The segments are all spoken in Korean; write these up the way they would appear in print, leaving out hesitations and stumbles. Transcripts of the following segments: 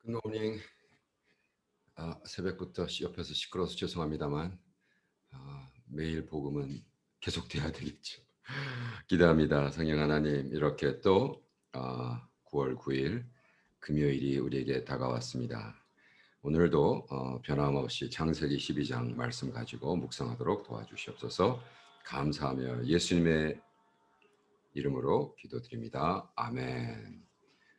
굿모닝. 새벽부터 옆에서 시끄러워서 죄송합니다만 매일 복음은 계속돼야 되겠죠. 기도합니다. 성령 하나님, 이렇게 또 9월 9일 금요일이 우리에게 다가왔습니다. 오늘도 변함없이 창세기 12장 말씀 가지고 묵상하도록 도와주시옵소서. 감사하며 예수님의 이름으로 기도드립니다. 아멘.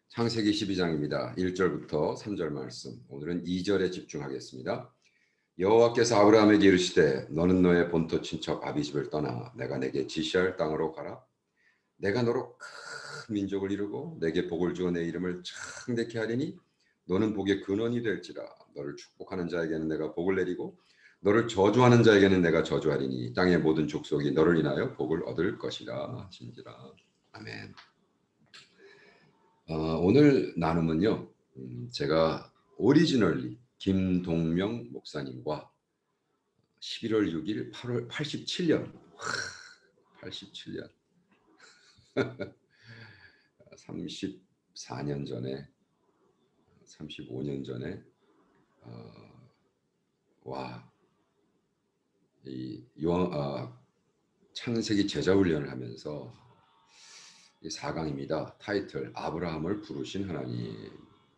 창세기 12장입니다. 1절부터 3절 말씀. 오늘은 2절에 집중하겠습니다. 여호와께서 아브라함에게 이르시되 너는 너의 본토 친척 아비집을 떠나 내가 내게 지시할 땅으로 가라. 내가 너로 큰 민족을 이루고 내게 복을 주어 내 이름을 창대케 하리니 너는 복의 근원이 될지라. 너를 축복하는 자에게는 내가 복을 내리고 너를 저주하는 자에게는 내가 저주하리니 땅의 모든 족속이 너를 인하여 복을 얻을 것이라 하신지라. 아멘. 오늘 나눔은요, 제가 오리지널리 김동명 목사님과 11월 6일 8월 87년 87년 34년 전에 35년 전에 이 창세기 제자훈련을 하면서 4강입니다. 타이틀 아브라함을 부르신 하나님.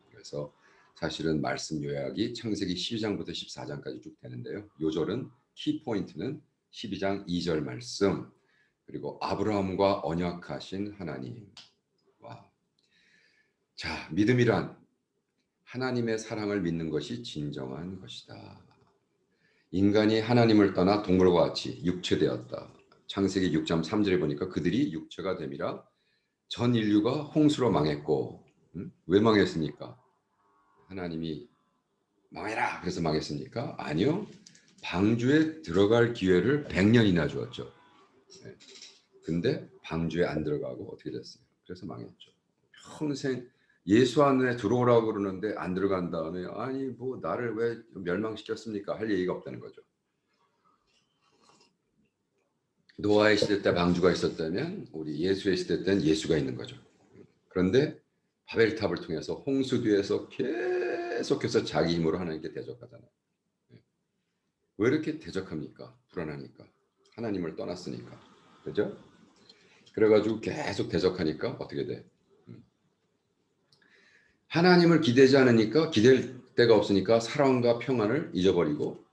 그래서 사실은 말씀 요약이 창세기 12장부터 14장까지 쭉 되는데요. 요절은 키포인트는 12장 2절 말씀, 그리고 아브라함과 언약하신 하나님. 자, 믿음이란 하나님의 사랑을 믿는 것이 진정한 것이다. 인간이 하나님을 떠나 동물과 같이 육체되었다. 창세기 6장 3절에 보니까 그들이 육체가 됨이라. 전 인류가 홍수로 망했고, 왜 망했습니까? 하나님이 망해라 그래서 망했습니까? 아니요. 방주에 들어갈 기회를 100년이나 주었죠. 근데 방주에 안 들어가고 어떻게 됐어요? 그래서 망했죠. 평생 예수 안에 들어오라고 그러는데 안 들어간 다음에 아니 뭐 나를 왜 멸망시켰습니까? 할 얘기가 없다는 거죠. 노아의 시대 때 방주가 있었다면 우리 예수의 시대 때는 예수가 있는 거죠. 그런데 바벨탑을 통해서 홍수 뒤에서 계속해서 자기 힘으로 하나님께 대적하잖아요. 왜 이렇게 대적합니까? 불안하니까. 하나님을 떠났으니까. 그죠? 그래가지고 계속 대적하니까 어떻게 돼? 하나님을 기대지 않으니까 기댈 데가 없으니까 사랑과 평안을 잊어버리고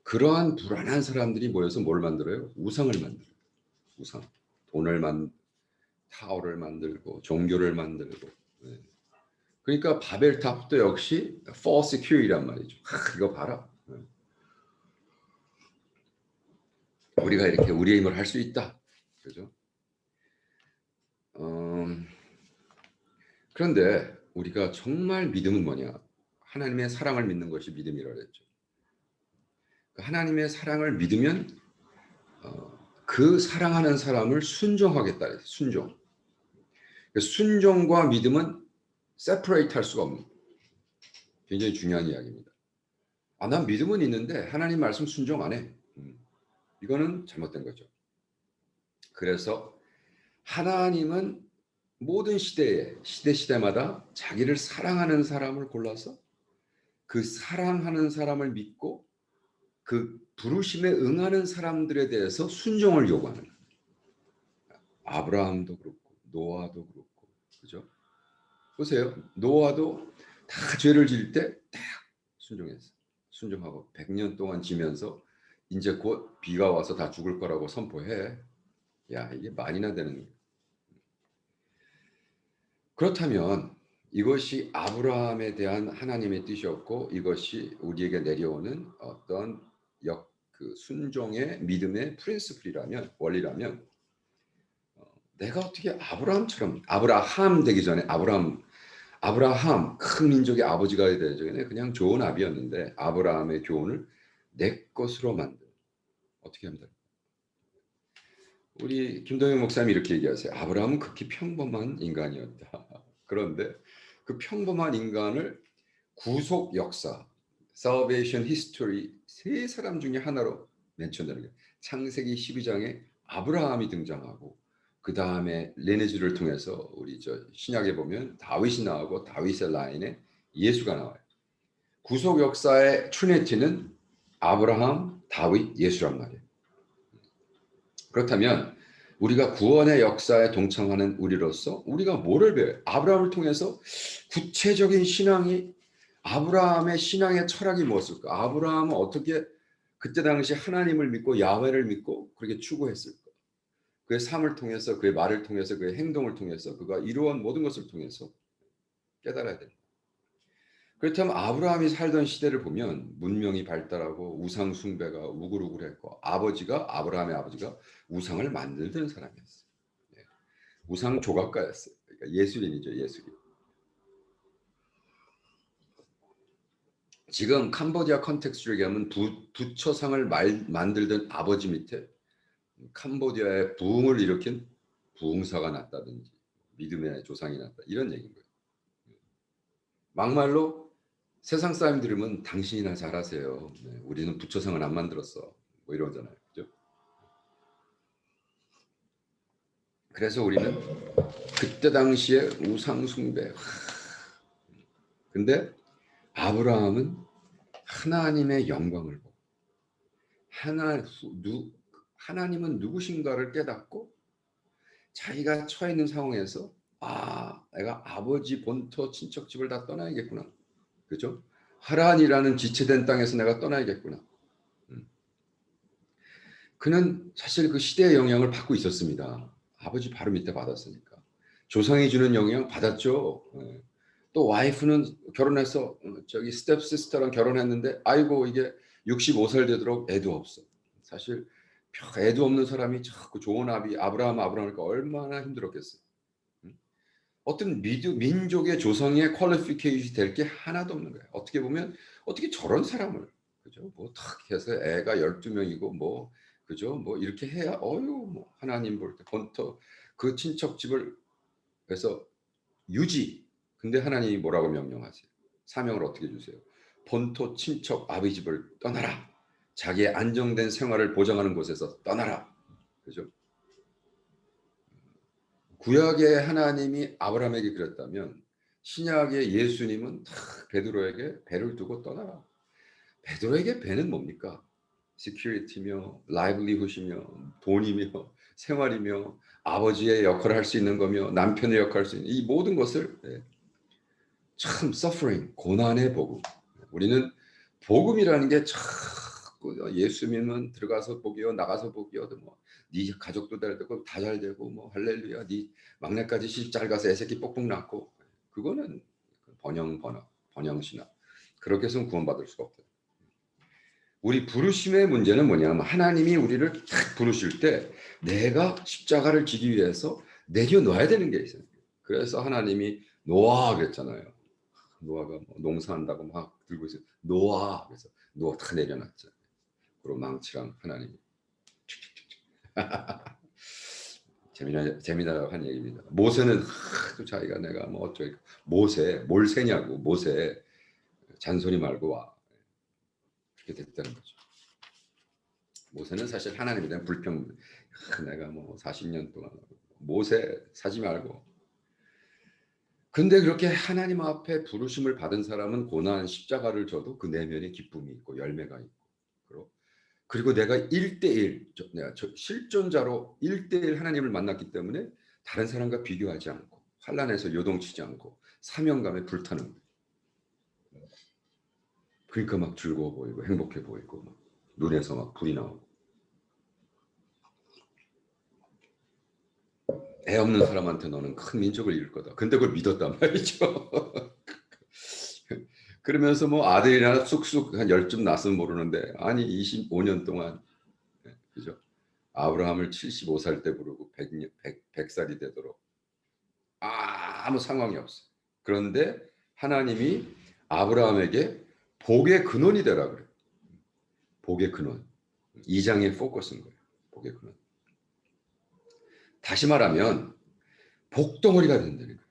그러한 불안한 사람들이 모여서 뭘 만들어요? 우상을 만들어요. 우상. 타워를 만들고 종교를 만들고. 그러니까 바벨탑도 역시 false queue란 말이죠. 이거 봐라. 우리가 이렇게 우리의 힘을 할 수 있다. 그죠? 그런데 우리가 정말 믿음은 뭐냐? 하나님의 사랑을 믿는 것이 믿음이라고 했죠. 하나님의 사랑을 믿으면 그 사랑하는 사람을 순종하겠다. 순종. 순종과 믿음은 separate 할 수가 없는 굉장히 중요한 이야기입니다. 난 믿음은 있는데 하나님 말씀 순종 안 해. 이거는 잘못된 거죠. 그래서 하나님은 모든 시대마다 자기를 사랑하는 사람을 골라서 그 사랑하는 사람을 믿고 그 부르심에 응하는 사람들에 대해서 순종을 요구하는 거예요. 아브라함도 그렇고 노아도 그렇고 그죠? 보세요. 노아도 다 죄를 지을 때 딱 순종했어. 순종하고 100년 동안 지면서 이제 곧 비가 와서 다 죽을 거라고 선포해. 야, 이게 말이나 되는 거예요. 그렇다면 이것이 아브라함에 대한 하나님의 뜻이었고 이것이 우리에게 내려오는 어떤 그 순종의 믿음의 프린시플이라면 원리라면 내가 어떻게 아브라함 되기 전에 아브라함 큰 민족의 아버지가 되기 전에 그냥 좋은 아비였는데 아브라함의 교훈을 내 것으로 만든 어떻게 합니다. 우리 김동영 목사님이 이렇게 얘기하세요. 아브라함은 극히 평범한 인간이었다. 그런데 그 평범한 인간을 구속 역사, salvation history 세 사람 중에 하나로 멘션되는 거예요. 창세기 12장에 아브라함이 등장하고 그 다음에 리니지를 통해서 우리 신약에 보면 다윗이 나오고 다윗의 라인에 예수가 나와요. 구속 역사의 트리니티는 아브라함, 다윗, 예수란 말이에요. 그렇다면 우리가 구원의 역사에 동참하는 우리로서 우리가 뭐를 배워요? 아브라함을 통해서 구체적인 신앙이 아브라함의 신앙의 철학이 무엇일까? 아브라함은 어떻게 그때 당시 하나님을 믿고 야훼를 믿고 그렇게 추구했을까? 그의 삶을 통해서 그의 말을 통해서 그의 행동을 통해서 그가 이루어온 모든 것을 통해서 깨달아야 됩니다. 그렇다면 아브라함이 살던 시대를 보면 문명이 발달하고 우상 숭배가 우글우글했고 아브라함의 아버지가 우상을 만들던 사람이었어요. 네. 우상 조각가였어요. 그러니까 예술인이죠, 예술인. 지금 캄보디아 컨텍스트를 얘기하면 부처상을 만들던 아버지 밑에 캄보디아의 부흥을 일으킨 부흥사가 났다든지 믿음의 조상이 났다 이런 얘기인 거예요. 막말로 세상 사람이 들으면 당신이나 잘하세요. 네, 우리는 부처상을 안 만들었어. 뭐 이러잖아요. 그죠? 그래서 우리는 그때 당시에 우상 숭배. 근데 아브라함은 하나님의 영광을 보고 하나님은 누구신가를 깨닫고 자기가 처해 있는 상황에서 내가 아버지 본토 친척집을 다 떠나야겠구나. 그죠? 하란이라는 지체된 땅에서 내가 떠나야겠구나. 그는 사실 그 시대의 영향을 받고 있었습니다. 아버지 바로 밑에 받았으니까. 조상이 주는 영향 받았죠. 예. 또 와이프는 결혼해서 저기 스텝 시스터랑 결혼했는데 아이고 이게 65살 되도록 애도 없어. 사실 애도 없는 사람이 자꾸 좋은 아브라함이니까 얼마나 힘들었겠어요. 어떤 민족의 조상의 퀄리피케이션이 될 게 하나도 없는 거예요. 어떻게 보면 어떻게 저런 사람을 그죠? 뭐 탁 해서 애가 12명이고 뭐 그죠? 뭐 이렇게 해야 뭐 하나님 볼 때 본토 그 친척 집을 그래서 유지. 근데 하나님이 뭐라고 명령하세요? 사명을 어떻게 주세요? 본토 친척 아비 집을 떠나라. 자기의 안정된 생활을 보장하는 곳에서 떠나라. 그죠? 구약의 하나님이 아브라함에게 그랬다면 신약의 예수님은 베드로에게 배를 두고 떠나라. 베드로에게 배는 뭡니까? 시큐리티며 라이블리훗이며 돈이며 생활이며 아버지의 역할을 할 수 있는 거며 남편의 역할을 할 수 있는 이 모든 것을 참 suffering 고난의 복음. 우리는 복음이라는 게 자꾸 예수 믿으면 들어가서 복이요 나가서 복이요 네 가족도 잘 되고 다 잘 되고 뭐 할렐루야 네 막내까지 시집 잘 가서 애새끼 뽁뽁 낳고 그거는 번영신학 그렇게 해서는 구원받을 수가 없다. 우리 부르심의 문제는 뭐냐면 하나님이 우리를 딱 부르실 때 내가 십자가를 지기 위해서 내려놓아야 되는 게 있어요. 그래서 하나님이 노아 그랬잖아요. 노아가 뭐 농사한다고 막 들고 있어요. 노아 그래서 노아 다 내려놨죠. 그리고 망치랑 하나님이 재미나다고 한 얘기입니다. 모세는 또 자기가 내가 뭐 어쩌고 모세 뭘 세냐고 모세 잔소리 말고 와 그렇게 됐다는 거죠. 모세는 사실 하나님에 대한 불평 내가 뭐 40년 동안 모세 사지 말고 근데 그렇게 하나님 앞에 부르심을 받은 사람은 고난 십자가를 져도 그 내면에 기쁨이 있고 열매가 있고 그리고 내가 1대1 내가 실존자로 1대1 하나님을 만났기 때문에 다른 사람과 비교하지 않고 환난에서 요동치지 않고 사명감에 불타는 거예요. 그러니까 막 즐거워 보이고 행복해 보이고 막 눈에서 막 불이 나오고 애 없는 사람한테 너는 큰 민족을 이룰 거다. 근데 그걸 믿었단 말이죠. 그러면서 뭐 아들이나 쑥쑥 한 10쯤 낳았으면 모르는데 아니 25년 동안 그죠? 아브라함을 75살 때 부르고 100살이 되도록 아무 상황이 없어. 그런데 하나님이 아브라함에게 복의 근원이 되라 그래요. 복의 근원. 2장의 포커스인 거예요. 복의 근원. 다시 말하면 복덩어리가 된다는 거예요.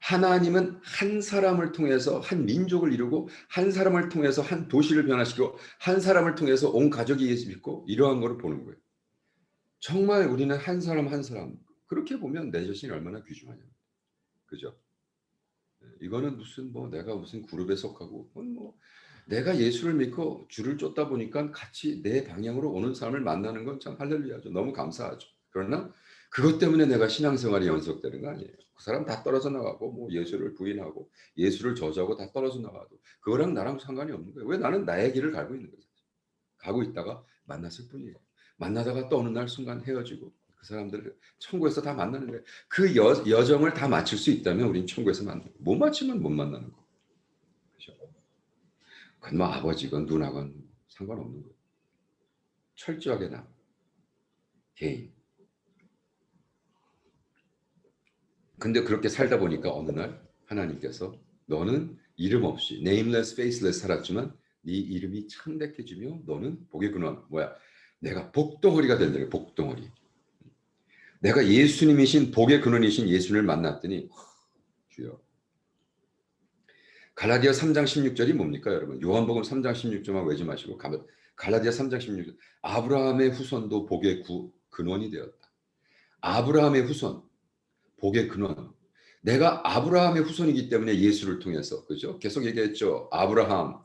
하나님은 한 사람을 통해서 한 민족을 이루고 한 사람을 통해서 한 도시를 변화시키고 한 사람을 통해서 온 가족이 예수 믿고 이러한 거를 보는 거예요. 정말 우리는 한 사람 한 사람 그렇게 보면 내 자신이 얼마나 귀중하냐. 그죠? 이거는 무슨 뭐 내가 무슨 그룹에 속하고 뭐 내가 예수를 믿고 줄을 쫓다 보니까 같이 내 방향으로 오는 사람을 만나는 건 참 할렐루야죠. 너무 감사하죠. 그러나 그것 때문에 내가 신앙생활이 연속되는 거 아니에요. 그 사람 다 떨어져 나가고 뭐 예수를 부인하고 예수를 저주하고 다 떨어져 나가도 그거랑 나랑 상관이 없는 거예요. 왜 나는 나의 길을 가고 있는 거죠. 가고 있다가 만났을 뿐이에요. 만나다가 또 어느 날 순간 헤어지고 그 사람들을 천국에서 다 만나는 거예요. 그 여정을 다 마칠 수 있다면 우린 천국에서 만나요. 못 마치면 못 만나는 거. 그렇죠? 그건 뭐 아버지건 누나건 상관없는 거예요. 철저하게 나 개인. 근데 그렇게 살다 보니까 어느 날 하나님께서 너는 이름 없이 nameless, faceless 살았지만 네 이름이 창백해지며 너는 복의 근원 뭐야? 내가 복덩어리가 된다. 복덩어리. 내가 예수님이신 복의 근원이신 예수를 만났더니 주여. 갈라디아 3장 16절이 뭡니까 여러분? 요한복음 3장 16절만 외지 마시고 갈라디아 3장 16절 아브라함의 후손도 복의 근원이 되었다. 아브라함의 후손, 복의 근원. 내가 아브라함의 후손이기 때문에 예수를 통해서 그죠? 계속 얘기했죠. 아브라함,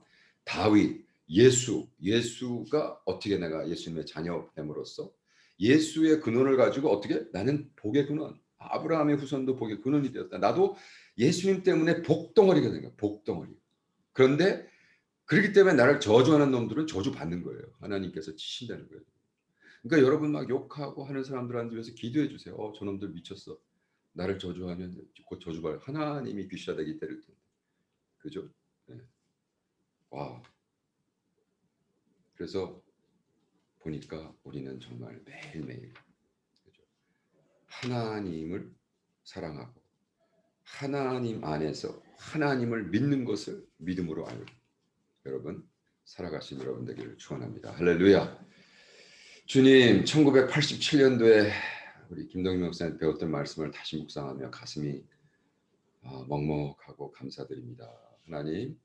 다윗, 예수가 어떻게 내가 예수님의 자녀됨으로써 예수의 근원을 가지고 어떻게 나는 복의 근원. 아브라함의 후손도 복의 근원이 되었다. 나도 예수님 때문에 복덩어리가 된 거야. 복덩어리. 그런데 그렇기 때문에 나를 저주하는 놈들은 저주받는 거예요. 하나님께서 치신다는 거예요. 그러니까 여러분 막 욕하고 하는 사람들한테 위해서 기도해 주세요. 저놈들 미쳤어. 나를 저주하면 곧 저주받을 하나님이 귀시하다기 때릴 텐데. 그죠? 네. 와. 그래서 보니까 우리는 정말 매일매일 그죠? 하나님을 사랑하고 하나님 안에서 하나님을 믿는 것을 믿음으로 알고 여러분 살아가신 여러분 되기를 축원합니다. 할렐루야. 주님 1987년도에 우리 김동희 목사님 배웠던 말씀을 다시 묵상하며 가슴이 먹먹하고 감사드립니다. 하나님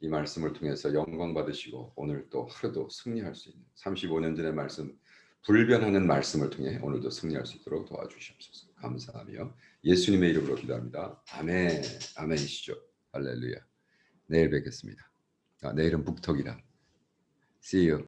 이 말씀을 통해서 영광 받으시고 오늘 또 하루도 승리할 수 있는 35년 전의 말씀 불변하는 말씀을 통해 오늘도 승리할 수 있도록 도와주시옵소서. 감사하며 예수님의 이름으로 기도합니다. 아멘. 아멘이시죠. 할렐루야. 내일 뵙겠습니다. 내일은 북턱이라. See you.